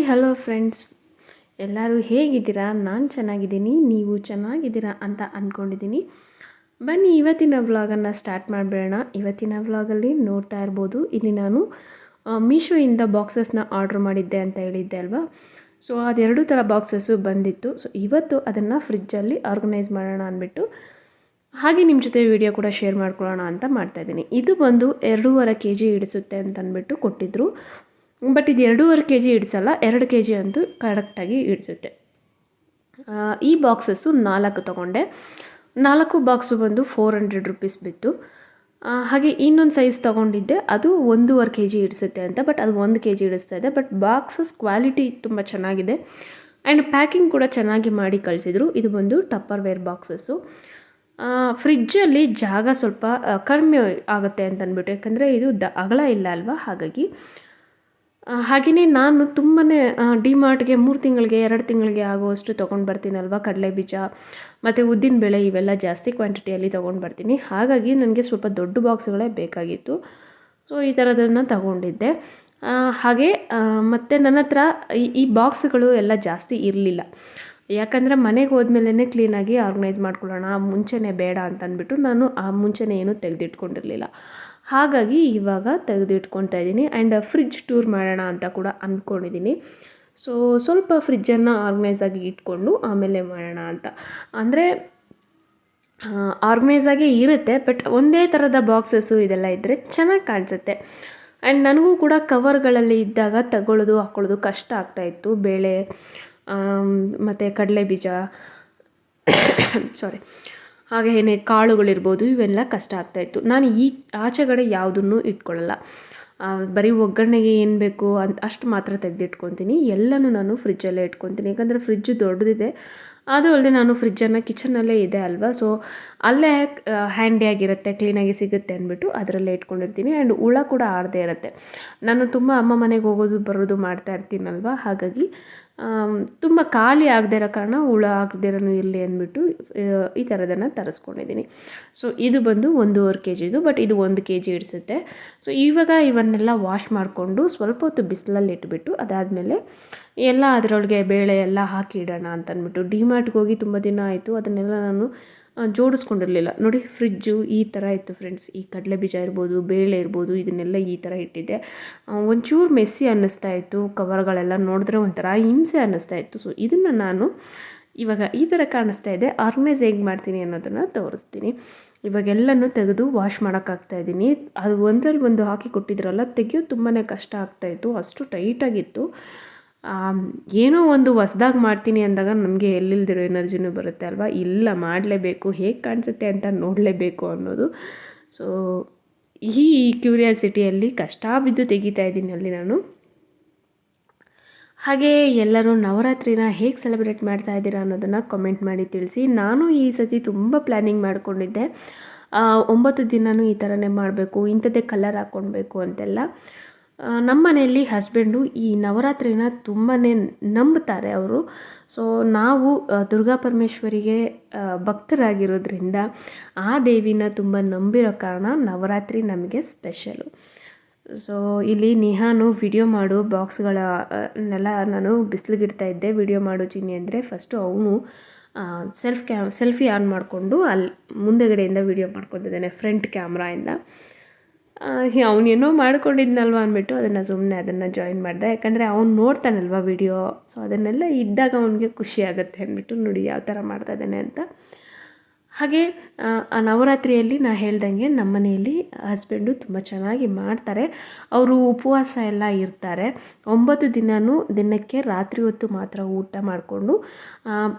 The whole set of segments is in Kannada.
ಹಲೋ ಫ್ರೆಂಡ್ಸ್, ಎಲ್ಲರೂ ಹೇಗಿದ್ದೀರಾ? ನಾನು ಚೆನ್ನಾಗಿದ್ದೀನಿ, ನೀವು ಚೆನ್ನಾಗಿದ್ದೀರಾ ಅಂತ ಅಂದ್ಕೊಂಡಿದ್ದೀನಿ. ಬನ್ನಿ ಇವತ್ತಿನ ವ್ಲಾಗನ್ನು ಸ್ಟಾರ್ಟ್ ಮಾಡಿಬಿಡೋಣ. ಇವತ್ತಿನ ವ್ಲಾಗಲ್ಲಿ ನೋಡ್ತಾ ಇರ್ಬೋದು, ಇಲ್ಲಿ ನಾನು ಮೀಶೋಯಿಂದ ಬಾಕ್ಸಸ್ನ ಆರ್ಡ್ರ್ ಮಾಡಿದ್ದೆ ಅಂತ ಹೇಳಿದ್ದೆ ಅಲ್ವಾ. ಸೊ ಅದೆರಡು ಥರ ಬಾಕ್ಸಸ್ಸು ಬಂದಿತ್ತು. ಸೊ ಇವತ್ತು ಅದನ್ನು ಫ್ರಿಜ್ಜಲ್ಲಿ ಆರ್ಗನೈಸ್ ಮಾಡೋಣ ಅಂದ್ಬಿಟ್ಟು ಹಾಗೆ ನಿಮ್ಮ ಜೊತೆ ವಿಡಿಯೋ ಕೂಡ ಶೇರ್ ಮಾಡ್ಕೊಳ್ಳೋಣ ಅಂತ ಮಾಡ್ತಾಯಿದ್ದೀನಿ. ಇದು ಬಂದು 2.5 kg ಹಿಡಿಸುತ್ತೆ ಅಂತ ಅಂದ್ಬಿಟ್ಟು ಕೊಟ್ಟಿದ್ದರು. ಬಟ್ ಇದು 2.5 kg ಹಿಡಿಸಲ್ಲ, 2 kg ಅಂತೂ ಕರೆಕ್ಟಾಗಿ ಹಿಡಿಸುತ್ತೆ. ಈ ಬಾಕ್ಸಸ್ಸು 4 ತೊಗೊಂಡೆ. 4 ಬಾಕ್ಸು ಬಂದು 400 rupees ಬಿತ್ತು. ಹಾಗೆ ಇನ್ನೊಂದು ಸೈಜ್ ತೊಗೊಂಡಿದ್ದೆ, ಅದು 1.5 kg ಹಿಡಿಸುತ್ತೆ ಅಂತ. ಬಟ್ ಅದು 1 kg ಹಿಡಿಸ್ತಾ ಇದೆ. ಬಟ್ ಬಾಕ್ಸಸ್ ಕ್ವಾಲಿಟಿ ತುಂಬ ಚೆನ್ನಾಗಿದೆ ಆ್ಯಂಡ್ ಪ್ಯಾಕಿಂಗ್ ಕೂಡ ಚೆನ್ನಾಗಿ ಮಾಡಿ ಕಳಿಸಿದರು. ಇದು ಬಂದು ಟಪ್ಪರ್ವೇರ್ ಬಾಕ್ಸಸ್ಸು. ಫ್ರಿಜ್ಜಲ್ಲಿ ಜಾಗ ಸ್ವಲ್ಪ ಕಡಿಮೆ ಆಗುತ್ತೆ ಅಂತ ಅಂದ್ಬಿಟ್ಟು, ಯಾಕಂದರೆ ಇದು ಅಗಲ ಇಲ್ಲ ಅಲ್ವಾ, ಹಾಗೆಯೇ ನಾನು ತುಂಬಾ ಡಿಮಾರ್ಟ್ಗೆ 3 ತಿಂಗಳಿಗೆ 2 ತಿಂಗಳಿಗೆ ಆಗುವಷ್ಟು ತೊಗೊಂಡು ಬರ್ತೀನಲ್ವ. ಕಡಲೆ ಬೀಜ ಮತ್ತು ಉದ್ದಿನ ಬೇಳೆ ಇವೆಲ್ಲ ಜಾಸ್ತಿ ಕ್ವಾಂಟಿಟಿಯಲ್ಲಿ ತೊಗೊಂಡು ಬರ್ತೀನಿ. ಹಾಗಾಗಿ ನನಗೆ ಸ್ವಲ್ಪ ದೊಡ್ಡ ಬಾಕ್ಸ್ಗಳೇ ಬೇಕಾಗಿತ್ತು. ಸೊ ಈ ಥರದನ್ನು ತಗೊಂಡಿದ್ದೆ. ಹಾಗೆ ಮತ್ತು ನನ್ನ ಹತ್ರ ಈ ಬಾಕ್ಸ್ಗಳು ಎಲ್ಲ ಜಾಸ್ತಿ ಇರಲಿಲ್ಲ, ಯಾಕಂದರೆ ಮನೆಗೆ ಹೋದ್ಮೇಲೆ ಕ್ಲೀನಾಗಿ ಆರ್ಗನೈಸ್ ಮಾಡ್ಕೊಳ್ಳೋಣ, ಮುಂಚೆನೇ ಬೇಡ ಅಂತ ಅಂದ್ಬಿಟ್ಟು ನಾನು ಮುಂಚೆನೇ ಏನೂ ತೆಗೆದಿಟ್ಕೊಂಡಿರಲಿಲ್ಲ. ಹಾಗಾಗಿ ಇವಾಗ ತೆಗೆದಿಟ್ಕೊತಾ ಇದ್ದೀನಿ. ಆ್ಯಂಡ್ ಫ್ರಿಡ್ಜ್ ಟೂರ್ ಮಾಡೋಣ ಅಂತ ಕೂಡ ಅಂದ್ಕೊಂಡಿದ್ದೀನಿ. ಸೊ ಸ್ವಲ್ಪ ಫ್ರಿಜ್ಜನ್ನು ಆರ್ಗನೈಸಾಗಿ ಇಟ್ಕೊಂಡು ಆಮೇಲೆ ಮಾಡೋಣ ಅಂತ. ಅಂದರೆ ಆರ್ಗನೈಸಾಗೇ ಇರುತ್ತೆ, ಬಟ್ ಒಂದೇ ಥರದ ಬಾಕ್ಸಸ್ಸು ಇದೆಲ್ಲ ಇದ್ದರೆ ಚೆನ್ನಾಗಿ ಕಾಣಿಸುತ್ತೆ. ಆ್ಯಂಡ್ ನನಗೂ ಕೂಡ ಕವರ್ಗಳಲ್ಲಿ ಇದ್ದಾಗ ತಗೊಳ್ಳೋದು ಹಾಕ್ಕೊಳ್ಳೋದು ಕಷ್ಟ ಆಗ್ತಾಯಿತ್ತು. ಬೇಳೆ ಮತ್ತು ಕಡಲೆ ಬೀಜ ಹಾಗೆಯೇ ಕಾಳುಗಳಿರ್ಬೋದು, ಇವೆಲ್ಲ ಕಷ್ಟ ಆಗ್ತಾಯಿತ್ತು. ನಾನು ಆಚೆಗಡೆ ಯಾವುದನ್ನು ಇಟ್ಕೊಳ್ಳಲ್ಲ. ಬರೀ ಒಗ್ಗರಣೆಗೆ ಏನು ಬೇಕು ಅಂತ ಅಷ್ಟು ಮಾತ್ರ ತೆಗೆದಿಟ್ಕೊತೀನಿ. ಎಲ್ಲನೂ ನಾನು ಫ್ರಿಜ್ಜಲ್ಲೇ ಇಟ್ಕೊತೀನಿ, ಯಾಕಂದರೆ ಫ್ರಿಜ್ಜು ದೊಡ್ಡದಿದೆ. ಅದು ಅಲ್ಲದೆ ನಾನು ಫ್ರಿಜ್ಜನ್ನು ಕಿಚನ್ನಲ್ಲೇ ಇದೆ ಅಲ್ವಾ, ಸೊ ಅಲ್ಲೇ ಹ್ಯಾಂಡಿಯಾಗಿರುತ್ತೆ, ಕ್ಲೀನಾಗಿ ಸಿಗುತ್ತೆ ಅಂದ್ಬಿಟ್ಟು ಅದರಲ್ಲೇ ಇಟ್ಕೊಂಡಿರ್ತೀನಿ. ಆ್ಯಂಡ್ ಹುಳ ಕೂಡ ಆರದೇ ಇರುತ್ತೆ. ನಾನು ತುಂಬ ಅಮ್ಮ ಮನೆಗೆ ಹೋಗೋದು ಬರೋದು ಮಾಡ್ತಾ ಇರ್ತೀನಲ್ವ, ಹಾಗಾಗಿ ತುಂಬ ಖಾಲಿ ಆಗದೇ ಇರೋ ಕಾರಣ ಹುಳ ಆಗದಿರೋನು ಇರಲಿ ಅಂದ್ಬಿಟ್ಟು ಈ ಥರದನ್ನು ತರಿಸ್ಕೊಂಡಿದ್ದೀನಿ. ಸೊ ಇದು ಬಂದು 1.5 kg, ಬಟ್ ಇದು 1 kg ಹಿಡಿಸುತ್ತೆ. ಸೊ ಇವಾಗ ಇವನ್ನೆಲ್ಲ ವಾಶ್ ಮಾಡಿಕೊಂಡು ಸ್ವಲ್ಪ ಹೊತ್ತು ಬಿಸಿಲಲ್ಲಿ ಇಟ್ಬಿಟ್ಟು ಅದಾದಮೇಲೆ ಎಲ್ಲ ಅದರೊಳಗೆ ಬೇಳೆ ಎಲ್ಲ ಹಾಕಿ ಇಡೋಣ ಅಂತ ಅಂದ್ಬಿಟ್ಟು. ಡಿಮಾರ್ಟ್ಗೆ ಹೋಗಿ ತುಂಬ ದಿನ ಆಯಿತು, ಅದನ್ನೆಲ್ಲ ನಾನು ಜೋಡಿಸ್ಕೊಂಡಿರಲಿಲ್ಲ. ನೋಡಿ, ಫ್ರಿಜ್ಜು ಈ ಥರ ಇತ್ತು ಫ್ರೆಂಡ್ಸ್. ಈ ಕಡಲೆ ಬೀಜ ಇರ್ಬೋದು, ಬೇಳೆ ಇರ್ಬೋದು, ಇದನ್ನೆಲ್ಲ ಈ ಥರ ಇಟ್ಟಿದ್ದೆ. ಒಂಚೂರು ಮೆಸ್ಸಿ ಅನ್ನಿಸ್ತಾ ಇತ್ತು. ಕವರ್ಗಳೆಲ್ಲ ನೋಡಿದ್ರೆ ಒಂಥರ ಹಿಂಸೆ ಅನ್ನಿಸ್ತಾ ಇತ್ತು. ಸೊ ಇದನ್ನು ನಾನು ಇವಾಗ ಈ ಥರ ಕಾಣಿಸ್ತಾ ಇದೆ, ಆರ್ಗನೈಸ್ ಹೇಗೆ ಮಾಡ್ತೀನಿ ಅನ್ನೋದನ್ನು ತೋರಿಸ್ತೀನಿ. ಇವಾಗೆಲ್ಲನೂ ತೆಗೆದು ವಾಶ್ ಮಾಡೋಕ್ಕಾಗ್ತಾಯಿದ್ದೀನಿ. ಅದು ಒಂದರಲ್ಲಿ ಒಂದು ಹಾಕಿ ಕೊಟ್ಟಿದ್ರಲ್ಲ, ತೆಗೆಯೋದು ತುಂಬಾ ಕಷ್ಟ ಆಗ್ತಾಯಿತ್ತು, ಅಷ್ಟು ಟೈಟಾಗಿತ್ತು. ಏನೋ ಒಂದು ಹೊಸ್ದಾಗಿ ಮಾಡ್ತೀನಿ ಅಂದಾಗ ನಮಗೆ ಎಲ್ಲಿಲ್ದಿರೋ ಎನರ್ಜಿನೂ ಬರುತ್ತೆ ಅಲ್ವಾ. ಇಲ್ಲ, ಮಾಡಲೇಬೇಕು, ಹೇಗೆ ಕಾಣಿಸುತ್ತೆ ಅಂತ ನೋಡಲೇಬೇಕು ಅನ್ನೋದು. ಸೊ ಈ ಕ್ಯೂರಿಯಾಸಿಟಿಯಲ್ಲಿ ಕಷ್ಟ ಬಿದ್ದು ತೆಗಿತಾ ಇದ್ದೀನಿ ಅಲ್ಲಿ ನಾನು. ಹಾಗೆ ಎಲ್ಲರೂ ನವರಾತ್ರಿನ ಹೇಗೆ ಸೆಲೆಬ್ರೇಟ್ ಮಾಡ್ತಾ ಇದ್ದೀರಾ ಅನ್ನೋದನ್ನು ಕಮೆಂಟ್ ಮಾಡಿ ತಿಳಿಸಿ. ನಾನು ಈ ಸತಿ ತುಂಬ ಪ್ಲ್ಯಾನಿಂಗ್ ಮಾಡಿಕೊಂಡಿದ್ದೆ, 9 ದಿನವೂ ಈ ಥರನೇ ಮಾಡಬೇಕು, ಇಂಥದ್ದೇ ಕಲರ್ ಹಾಕ್ಕೊಳ್ಬೇಕು ಅಂತೆಲ್ಲ. ನಮ್ಮ ಮನೆಯಲ್ಲಿ ಹಸ್ಬೆಂಡು ಈ ನವರಾತ್ರಿನ ತುಂಬಾ ನಂಬ್ತಾರೆ ಅವರು. ಸೊ ನಾವು ದುರ್ಗಾ ಪರಮೇಶ್ವರಿಗೆ ಭಕ್ತರಾಗಿರೋದ್ರಿಂದ ಆ ದೇವಿನ ತುಂಬ ನಂಬಿರೋ ಕಾರಣ ನವರಾತ್ರಿ ನಮಗೆ ಸ್ಪೆಷಲು. ಸೊ ಇಲ್ಲಿ ನಿಹಾನು ವಿಡಿಯೋ ಮಾಡು ಬಾಕ್ಸ್ಗಳನ್ನೆಲ್ಲ ನಾನು ಬಿಸಿಲಿಗಿಡ್ತಾ ಇದ್ದೆ. ವಿಡಿಯೋ ಮಾಡು ಚಿನ್ನಿ ಅಂದರೆ ಫಸ್ಟು ಅವನು ಸೆಲ್ಫಿ ಆನ್ ಮಾಡಿಕೊಂಡು ಅಲ್ಲಿ ಮುಂದೆಗಡೆಯಿಂದ ವಿಡಿಯೋ ಮಾಡ್ಕೊತಿದ್ದಾನೆ, ಫ್ರಂಟ್ ಕ್ಯಾಮ್ರಾಯಿಂದ. ಅವನೇನೋ ಮಾಡ್ಕೊಂಡಿದ್ನಲ್ವ ಅಂದ್ಬಿಟ್ಟು ಅದನ್ನು ಜಾಯಿನ್ ಮಾಡಿದೆ, ಯಾಕಂದರೆ ಅವ್ನು ನೋಡ್ತಾನಲ್ವ ವಿಡಿಯೋ. ಸೊ ಅದನ್ನೆಲ್ಲ ಇದ್ದಾಗ ಅವನಿಗೆ ಖುಷಿ ಆಗುತ್ತೆ ಅಂದ್ಬಿಟ್ಟು ನೋಡಿ ಯಾವ ಥರ ಮಾಡ್ತಾಯಿದ್ದಾನೆ ಅಂತ. ಹಾಗೆ ಆ ನವರಾತ್ರಿಯಲ್ಲಿ ನಾನು ಹೇಳ್ದಂಗೆ ನಮ್ಮ ಮನೆಯಲ್ಲಿ ಹಸ್ಬೆಂಡು ತುಂಬ ಚೆನ್ನಾಗಿ ಮಾಡ್ತಾರೆ. ಅವರು ಉಪವಾಸ ಎಲ್ಲ ಇರ್ತಾರೆ. 9 ದಿನವೂ ದಿನಕ್ಕೆ ರಾತ್ರಿ ಹೊತ್ತು ಮಾತ್ರ ಊಟ ಮಾಡಿಕೊಂಡು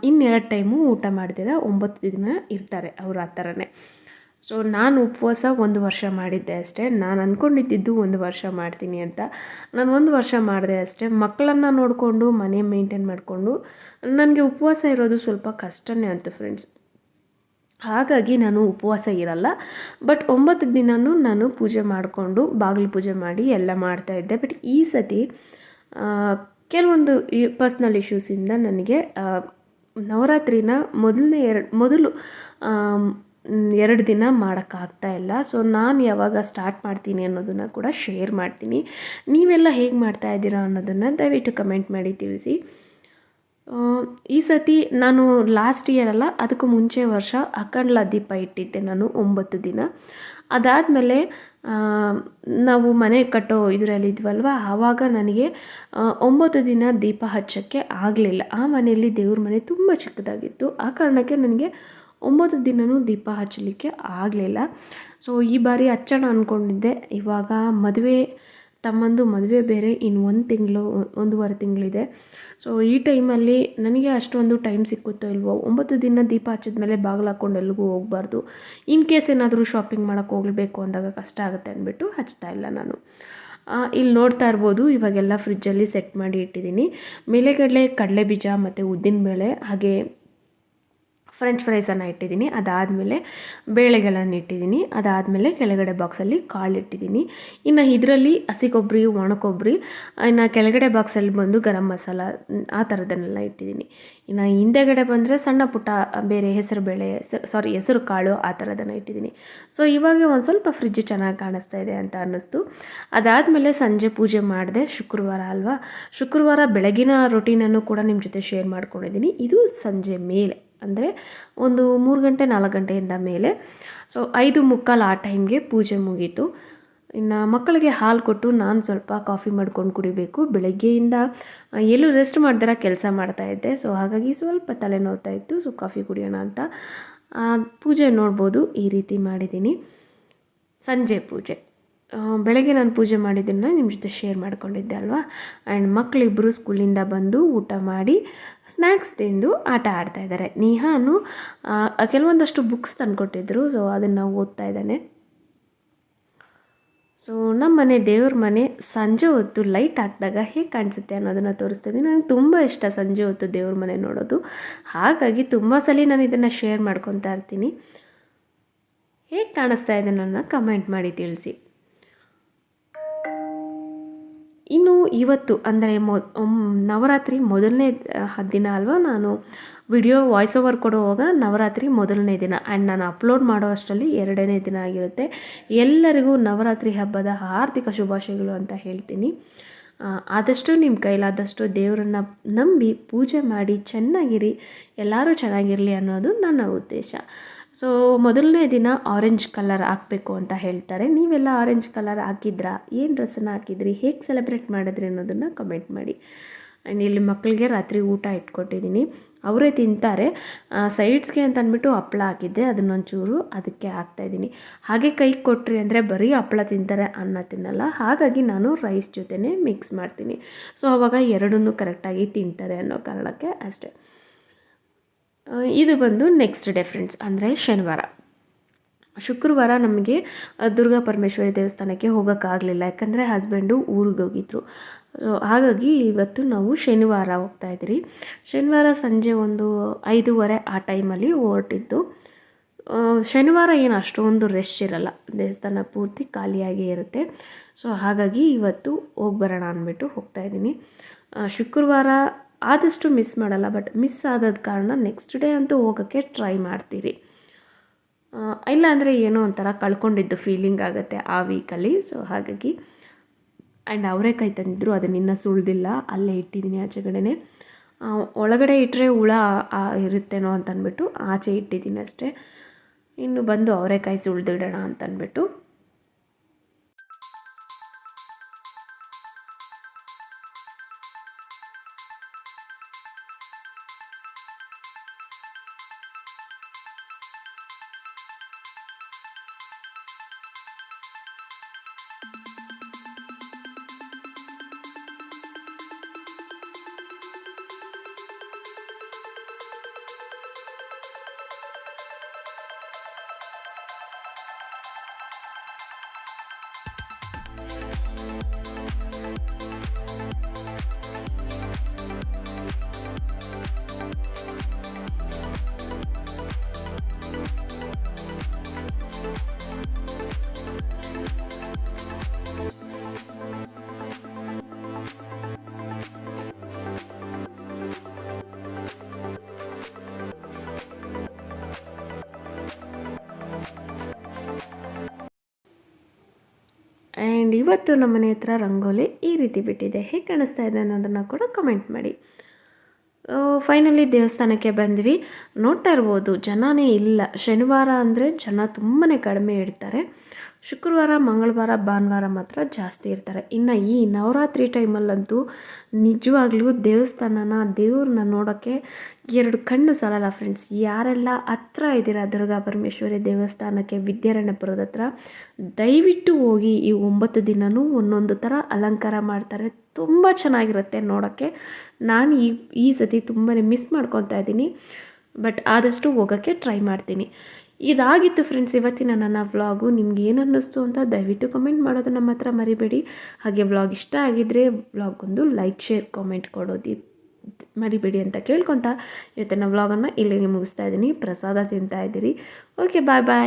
2 ಟೈಮು ಊಟ ಮಾಡ್ದಿರ 9 ದಿನ ಇರ್ತಾರೆ ಅವರು, ಆ ಥರನೇ. ಸೊ ನಾನು ಉಪವಾಸ 1 ವರ್ಷ ಮಾಡಿದ್ದೆ ಅಷ್ಟೇ. ನಾನು ಅಂದ್ಕೊಂಡಿದ್ದು 1 ವರ್ಷ ಮಾಡ್ತೀನಿ ಅಂತ. ನಾನು 1 ವರ್ಷ ಮಾಡಿದೆ ಅಷ್ಟೇ. ಮಕ್ಕಳನ್ನು ನೋಡಿಕೊಂಡು ಮನೆ ಮೇಂಟೈನ್ ಮಾಡಿಕೊಂಡು ನನಗೆ ಉಪವಾಸ ಇರೋದು ಸ್ವಲ್ಪ ಕಷ್ಟನೇ ಅಂತ ಫ್ರೆಂಡ್ಸ್. ಹಾಗಾಗಿ ನಾನು ಉಪವಾಸ ಇರಲ್ಲ. ಬಟ್ 9 ದಿನವೂ ನಾನು ಪೂಜೆ ಮಾಡಿಕೊಂಡು ಬಾಗಿಲು ಪೂಜೆ ಮಾಡಿ ಎಲ್ಲ ಮಾಡ್ತಾಯಿದ್ದೆ. ಬಟ್ ಈ ಸತಿ ಕೆಲವೊಂದು ಪರ್ಸ್ನಲ್ ಇಶ್ಯೂಸಿಂದ ನನಗೆ ನವರಾತ್ರಿನ ಮೊದಲು 2 ದಿನ ಮಾಡೋಕ್ಕಾಗ್ತಾ ಇಲ್ಲ. ಸೊ ನಾನು ಯಾವಾಗ ಸ್ಟಾರ್ಟ್ ಮಾಡ್ತೀನಿ ಅನ್ನೋದನ್ನು ಕೂಡ ಶೇರ್ ಮಾಡ್ತೀನಿ. ನೀವೆಲ್ಲ ಹೇಗೆ ಮಾಡ್ತಾ ಇದ್ದೀರಾ ಅನ್ನೋದನ್ನು ದಯವಿಟ್ಟು ಕಮೆಂಟ್ ಮಾಡಿ ತಿಳಿಸಿ. ಈ ಸತಿ ನಾನು ಲಾಸ್ಟ್ ಇಯರ್ ಅಲ್ಲ, ಅದಕ್ಕೂ ಮುಂಚೆ ವರ್ಷ ಅಖಂಡ್ಲ ದೀಪ ಇಟ್ಟಿದ್ದೆ ನಾನು 9 ದಿನ. ಅದಾದಮೇಲೆ ನಾವು ಮನೆ ಕಟ್ಟೋ ಇದರಲ್ಲಿ ಇದ್ವಲ್ವ, ಆವಾಗ ನನಗೆ 9 ದಿನ ದೀಪ ಹಚ್ಚೋಕ್ಕೆ ಆಗಲಿಲ್ಲ. ಆ ಮನೆಯಲ್ಲಿ ದೇವ್ರ ಮನೆ ತುಂಬ ಚಿಕ್ಕದಾಗಿತ್ತು. ಆ ಕಾರಣಕ್ಕೆ ನನಗೆ 9 ದಿನವೂ ದೀಪ ಹಚ್ಚಲಿಕ್ಕೆ ಆಗಲಿಲ್ಲ. ಸೊ ಈ ಬಾರಿ ಹಚ್ಚೋಣ ಅಂದ್ಕೊಂಡಿದ್ದೆ. ಇವಾಗ ತಮ್ಮಂದು ಮದುವೆ ಬೇರೆ ಇನ್ನು 1 ತಿಂಗಳು 1.5 ತಿಂಗಳಿದೆ. ಸೊ ಈ ಟೈಮಲ್ಲಿ ನನಗೆ ಅಷ್ಟೊಂದು ಟೈಮ್ ಸಿಕ್ಕುತ್ತೋ ಇಲ್ವೋ, 9 ದಿನ ದೀಪ ಹಚ್ಚಿದ್ಮೇಲೆ ಬಾಗಿಲು ಹಾಕ್ಕೊಂಡು ಎಲ್ಲಿಗೂ ಹೋಗಬಾರ್ದು. ಇನ್ ಕೇಸ್ ಏನಾದರೂ ಶಾಪಿಂಗ್ ಮಾಡೋಕ್ಕೆ ಹೋಗಬೇಕು ಅಂದಾಗ ಕಷ್ಟ ಆಗುತ್ತೆ ಅಂದ್ಬಿಟ್ಟು ಹಚ್ತಾ ಇಲ್ಲ ನಾನು. ಇಲ್ಲಿ ನೋಡ್ತಾ ಇರ್ಬೋದು, ಇವಾಗೆಲ್ಲ ಫ್ರಿಜ್ಜಲ್ಲಿ ಸೆಟ್ ಮಾಡಿ ಇಟ್ಟಿದ್ದೀನಿ. ಮೇಲೆಗಡೆ ಕಡಲೆ ಬೀಜ ಮತ್ತು ಉದ್ದಿನಬೇಳೆ ಹಾಗೆ ಫ್ರೆಂಚ್ ಫ್ರೈಸನ್ನು ಇಟ್ಟಿದ್ದೀನಿ. ಅದಾದಮೇಲೆ ಬೇಳೆಗಳನ್ನು ಇಟ್ಟಿದ್ದೀನಿ. ಅದಾದಮೇಲೆ ಕೆಳಗಡೆ ಬಾಕ್ಸಲ್ಲಿ ಕಾಳು ಇಟ್ಟಿದ್ದೀನಿ. ಇನ್ನು ಇದರಲ್ಲಿ ಹಸಿ ಕೊಬ್ಬರಿ, ಒಣ ಕೊಬ್ಬರಿ, ಇನ್ನು ಕೆಳಗಡೆ ಬಾಕ್ಸಲ್ಲಿ ಬಂದು ಗರಂ ಮಸಾಲ ಆ ಥರದನ್ನೆಲ್ಲ ಇಟ್ಟಿದ್ದೀನಿ. ಇನ್ನು ಹಿಂದೆಗಡೆ ಬಂದರೆ ಸಣ್ಣ ಪುಟ್ಟ ಬೇರೆ ಹೆಸರು ಕಾಳು ಆ ಥರದನ್ನು ಇಟ್ಟಿದ್ದೀನಿ. ಸೊ ಇವಾಗ ಒಂದು ಸ್ವಲ್ಪ ಫ್ರಿಜ್ ಚೆನ್ನಾಗಿ ಕಾಣಿಸ್ತಾ ಇದೆ ಅಂತ ಅನ್ನಿಸ್ತು. ಅದಾದಮೇಲೆ ಸಂಜೆ ಪೂಜೆ ಮಾಡಿದೆ. ಶುಕ್ರವಾರ ಅಲ್ವಾ, ಶುಕ್ರವಾರ ಬೆಳಗಿನ ರೊಟೀನನ್ನು ಕೂಡ ನಿಮ್ಮ ಜೊತೆ ಶೇರ್ ಮಾಡ್ಕೊಂಡಿದ್ದೀನಿ. ಇದು ಸಂಜೆ ಮೇಲೆ ಅಂದರೆ ಒಂದು 3 ಗಂಟೆ 4 ಗಂಟೆಯಿಂದ ಮೇಲೆ. ಸೊ 5:45 ಆ ಟೈಮ್ಗೆ ಪೂಜೆ ಮುಗೀತು. ಇನ್ನು ಮಕ್ಕಳಿಗೆ ಹಾಲು ಕೊಟ್ಟು ನಾನು ಸ್ವಲ್ಪ ಕಾಫಿ ಮಾಡ್ಕೊಂಡು ಕುಡಿಬೇಕು. ಬೆಳಗ್ಗೆಯಿಂದ ಎಲ್ಲೂ ರೆಸ್ಟ್ ಮಾಡ್ದಿರ ಕೆಲಸ ಮಾಡ್ತಾಯಿದ್ದೆ. ಸೊ ಹಾಗಾಗಿ ಸ್ವಲ್ಪ ತಲೆ ನೋವ್ತಾ ಇತ್ತು. ಸೊ ಕಾಫಿ ಕುಡಿಯೋಣ ಅಂತ ಪೂಜೆ ನೋಡ್ಬೋದು ಈ ರೀತಿ ಮಾಡಿದ್ದೀನಿ. ಸಂಜೆ ಪೂಜೆ, ಬೆಳಗ್ಗೆ ನಾನು ಪೂಜೆ ಮಾಡಿದ್ದನ್ನು ನಿಮ್ಮ ಜೊತೆ ಶೇರ್ ಮಾಡ್ಕೊಂಡಿದ್ದೆ ಅಲ್ವಾ. ಆ್ಯಂಡ್ ಮಕ್ಕಳಿಬ್ಬರು ಸ್ಕೂಲಿಂದ ಬಂದು ಊಟ ಮಾಡಿ ಸ್ನ್ಯಾಕ್ಸ್ ತಿಂದು ಆಟ ಆಡ್ತಾಯಿದ್ದಾರೆ. ನಿಹಾನು ಕೆಲವೊಂದಷ್ಟು ಬುಕ್ಸ್ ತಂದುಕೊಟ್ಟಿದ್ರು. ಸೊ ಅದನ್ನು ಓದ್ತಾ ಇದ್ದಾನೆ. ಸೊ ನಮ್ಮ ಮನೆ ದೇವ್ರ ಮನೆ ಸಂಜೆ ಹೊತ್ತು ಲೈಟ್ ಹಾಕಿದಾಗ ಹೇಗೆ ಕಾಣಿಸುತ್ತೆ ಅನ್ನೋದನ್ನು ತೋರಿಸ್ತೀನಿ. ನನಗೆ ತುಂಬ ಇಷ್ಟ ಸಂಜೆ ಹೊತ್ತು ದೇವ್ರ ಮನೆ ನೋಡೋದು. ಹಾಗಾಗಿ ತುಂಬ ಸಲ ನಾನು ಇದನ್ನು ಶೇರ್ ಮಾಡ್ಕೊತಾ ಇರ್ತೀನಿ. ಹೇಗೆ ಕಾಣಿಸ್ತಾ ಇದೆ ನನ್ನ ಕಮೆಂಟ್ ಮಾಡಿ ತಿಳಿಸಿ. ಇನ್ನು ಇವತ್ತು ಅಂದರೆ ನವರಾತ್ರಿ ಮೊದಲನೇ ದಿನ ಅಲ್ವಾ, ನಾನು ವಿಡಿಯೋ ವಾಯ್ಸ್ ಓವರ್ ಕೊಡುವಾಗ ನವರಾತ್ರಿ ಮೊದಲನೇ ದಿನ ಆ್ಯಂಡ್ ನಾನು ಅಪ್ಲೋಡ್ ಮಾಡೋ ಅಷ್ಟರಲ್ಲಿ 2ನೇ ದಿನ ಆಗಿರುತ್ತೆ. ಎಲ್ಲರಿಗೂ ನವರಾತ್ರಿ ಹಬ್ಬದ ಹಾರ್ದಿಕ ಶುಭಾಶಯಗಳು ಅಂತ ಹೇಳ್ತೀನಿ. ಆದಷ್ಟು ನಿಮ್ಮ ಕೈಲಾದಷ್ಟು ದೇವರನ್ನು ನಂಬಿ ಪೂಜೆ ಮಾಡಿ ಚೆನ್ನಾಗಿರಿ, ಎಲ್ಲರೂ ಚೆನ್ನಾಗಿರಲಿ ಅನ್ನೋದು ನನ್ನ ಉದ್ದೇಶ. ಸೊ ಮೊದಲನೇ ದಿನ ಆರೆಂಜ್ ಕಲರ್ ಹಾಕಬೇಕು ಅಂತ ಹೇಳ್ತಾರೆ. ನೀವೆಲ್ಲ ಆರೆಂಜ್ ಕಲರ್ ಹಾಕಿದ್ರಾ? ಏನು ಡ್ರೆಸ್ಸನ್ನು ಹಾಕಿದ್ರಿ? ಹೇಗೆ ಸೆಲೆಬ್ರೇಟ್ ಮಾಡಿದ್ರಿ ಅನ್ನೋದನ್ನು ಕಮೆಂಟ್ ಮಾಡಿ. ಆ್ಯಂಡ್ ಇಲ್ಲಿ ಮಕ್ಕಳಿಗೆ ರಾತ್ರಿ ಊಟ ಇಟ್ಕೊಟ್ಟಿದ್ದೀನಿ, ಅವರೇ ತಿಂತಾರೆ. ಸೈಡ್ಸ್ಗೆ ಅಂತ ಅಂದ್ಬಿಟ್ಟು ಹಪ್ಪಳ ಹಾಕಿದ್ದೆ, ಅದನ್ನೊಂಚೂರು ಅದಕ್ಕೆ ಹಾಕ್ತಾಯಿದ್ದೀನಿ. ಹಾಗೆ ಕೈಗೆ ಕೊಟ್ರಿ ಅಂದರೆ ಬರೀ ಹಪ್ಪಳ ತಿಂತಾರೆ, ಅನ್ನ ತಿನ್ನಲ್ಲ. ಹಾಗಾಗಿ ನಾನು ರೈಸ್ ಜೊತೆನೇ ಮಿಕ್ಸ್ ಮಾಡ್ತೀನಿ. ಸೊ ಆವಾಗ ಎರಡನ್ನೂ ಕರೆಕ್ಟಾಗಿ ತಿಂತಾರೆ ಅನ್ನೋ ಕಾರಣಕ್ಕೆ ಅಷ್ಟೇ. ಇದು ಬಂದು ನೆಕ್ಸ್ಟ್ ಡೇ ಫ್ರೆಂಡ್ಸ್, ಅಂದರೆ ಶನಿವಾರ. ಶುಕ್ರವಾರ ನಮಗೆ ದುರ್ಗಾ ಪರಮೇಶ್ವರಿ ದೇವಸ್ಥಾನಕ್ಕೆ ಹೋಗೋಕ್ಕಾಗಲಿಲ್ಲ, ಯಾಕಂದರೆ ಹಸ್ಬೆಂಡು ಊರಿಗೆ ಹೋಗಿದ್ರು. ಸೊ ಹಾಗಾಗಿ ಇವತ್ತು ನಾವು ಶನಿವಾರ ಹೋಗ್ತಾಯಿದ್ದೀರಿ. ಶನಿವಾರ ಸಂಜೆ ಒಂದು 5:15 ಆ ಟೈಮಲ್ಲಿ ಹೊರಟಿದ್ದು. ಶನಿವಾರ ಏನು ಅಷ್ಟೊಂದು ರಶ್ ಇರಲ್ಲ, ದೇವಸ್ಥಾನ ಪೂರ್ತಿ ಖಾಲಿಯಾಗೇ ಇರುತ್ತೆ. ಸೊ ಹಾಗಾಗಿ ಇವತ್ತು ಹೋಗಿ ಬರೋಣ ಅಂದ್ಬಿಟ್ಟು ಹೋಗ್ತಾಯಿದ್ದೀನಿ. ಶುಕ್ರವಾರ ಆದಷ್ಟು ಮಿಸ್ ಮಾಡಲ್ಲ, ಬಟ್ ಮಿಸ್ ಆದದ ಕಾರಣ ನೆಕ್ಸ್ಟ್ ಡೇ ಅಂತೂ ಹೋಗೋಕ್ಕೆ ಟ್ರೈ ಮಾಡ್ತೀರಿ. ಇಲ್ಲಾಂದರೆ ಏನೋ ಒಂಥರ ಕಳ್ಕೊಂಡಿದ್ದು ಫೀಲಿಂಗ್ ಆಗುತ್ತೆ ಆ ವೀಕಲ್ಲಿ. ಸೊ ಹಾಗಾಗಿ ಆ್ಯಂಡ್ ಅವರೇಕಾಯಿ ತಂದಿದ್ರು, ಅದನ್ನಿನ್ನೂ ಸುಳಿದಿಲ್ಲ, ಅಲ್ಲೇ ಇಟ್ಟಿದ್ದೀನಿ ಆಚೆಗಡೆನೇ. ಒಳಗಡೆ ಇಟ್ಟರೆ ಹುಳ ಇರುತ್ತೇನೋ ಅಂತಂದ್ಬಿಟ್ಟು ಆಚೆ ಇಟ್ಟಿದ್ದೀನಿ ಅಷ್ಟೇ. ಇನ್ನು ಬಂದು ಅವರೇಕಾಯಿ ಸುಳಿದಿಡೋಣ ಅಂತಂದ್ಬಿಟ್ಟು. ಆ್ಯಂಡ್ ಇವತ್ತು ನಮ್ಮ ಮನೆ ಹತ್ರ ರಂಗೋಲಿ ಈ ರೀತಿ ಬಿಟ್ಟಿದೆ. ಹೇಗೆ ಕಾಣಿಸ್ತಾ ಇದೆ ಅನ್ನೋದನ್ನು ಕೂಡ ಕಮೆಂಟ್ ಮಾಡಿ. ಫೈನಲಿ ದೇವಸ್ಥಾನಕ್ಕೆ ಬಂದ್ವಿ. ನೋಡ್ತಾ ಇರ್ಬೋದು ಜನನೇ ಇಲ್ಲ. ಶನಿವಾರ ಅಂದರೆ ಜನ ತುಂಬಾ ಕಡಿಮೆ ಇರ್ತಾರೆ. ಶುಕ್ರವಾರ, ಮಂಗಳವಾರ, ಭಾನುವಾರ ಮಾತ್ರ ಜಾಸ್ತಿ ಇರ್ತಾರೆ. ಇನ್ನು ಈ ನವರಾತ್ರಿ ಟೈಮಲ್ಲಂತೂ ನಿಜವಾಗ್ಲೂ ದೇವ್ರನ್ನ ನೋಡೋಕ್ಕೆ 2 ಕಣ್ಣು ಸಾಲಲ್ಲ ಫ್ರೆಂಡ್ಸ್. ಯಾರೆಲ್ಲ ಹತ್ರ ಇದ್ದೀರಾ ದುರ್ಗಾ ಪರಮೇಶ್ವರಿ ದೇವಸ್ಥಾನಕ್ಕೆ ವಿದ್ಯಾರಣ್ಯಪುರದ ಹತ್ರ, ದಯವಿಟ್ಟು ಹೋಗಿ. ಈ 9 ದಿನವೂ ಒಂದೊಂದು ಥರ ಅಲಂಕಾರ ಮಾಡ್ತಾರೆ. ತುಂಬ ಚೆನ್ನಾಗಿರುತ್ತೆ ನೋಡೋಕ್ಕೆ. ನಾನು ಈ ಸತಿ ತುಂಬಾ ಮಿಸ್ ಮಾಡ್ಕೊತಾ ಇದ್ದೀನಿ. ಬಟ್ ಆದಷ್ಟು ಹೋಗೋಕ್ಕೆ ಟ್ರೈ ಮಾಡ್ತೀನಿ. ಇದಾಗಿತ್ತು ಫ್ರೆಂಡ್ಸ್ ಇವತ್ತಿನ ನನ್ನ ವ್ಲಾಗು. ನಿಮ್ಗೆ ಏನು ಅನ್ನಿಸ್ತು ಅಂತ ದಯವಿಟ್ಟು ಕಮೆಂಟ್ ಮಾಡೋದು ನಮ್ಮ ಹತ್ರ ಮರಿಬೇಡಿ. ಹಾಗೆ ವ್ಲಾಗ್ ಇಷ್ಟ ಆಗಿದ್ದರೆ ವ್ಲಾಗೊಂದು ಲೈಕ್, ಶೇರ್, ಕಾಮೆಂಟ್ ಕೊಡೋದು ಮರಿಬೇಡಿ ಅಂತ ಕೇಳ್ಕೊತಾ ಇವತ್ತಿನ ವ್ಲಾಗನ್ನು ಇಲ್ಲಿಗೆ ಮುಗಿಸ್ತಾ ಇದ್ದೀನಿ. ಪ್ರಸಾದ ತಿಂತಾ ಇದ್ದೀರಿ. ಓಕೆ, ಬಾಯ್ ಬಾಯ್.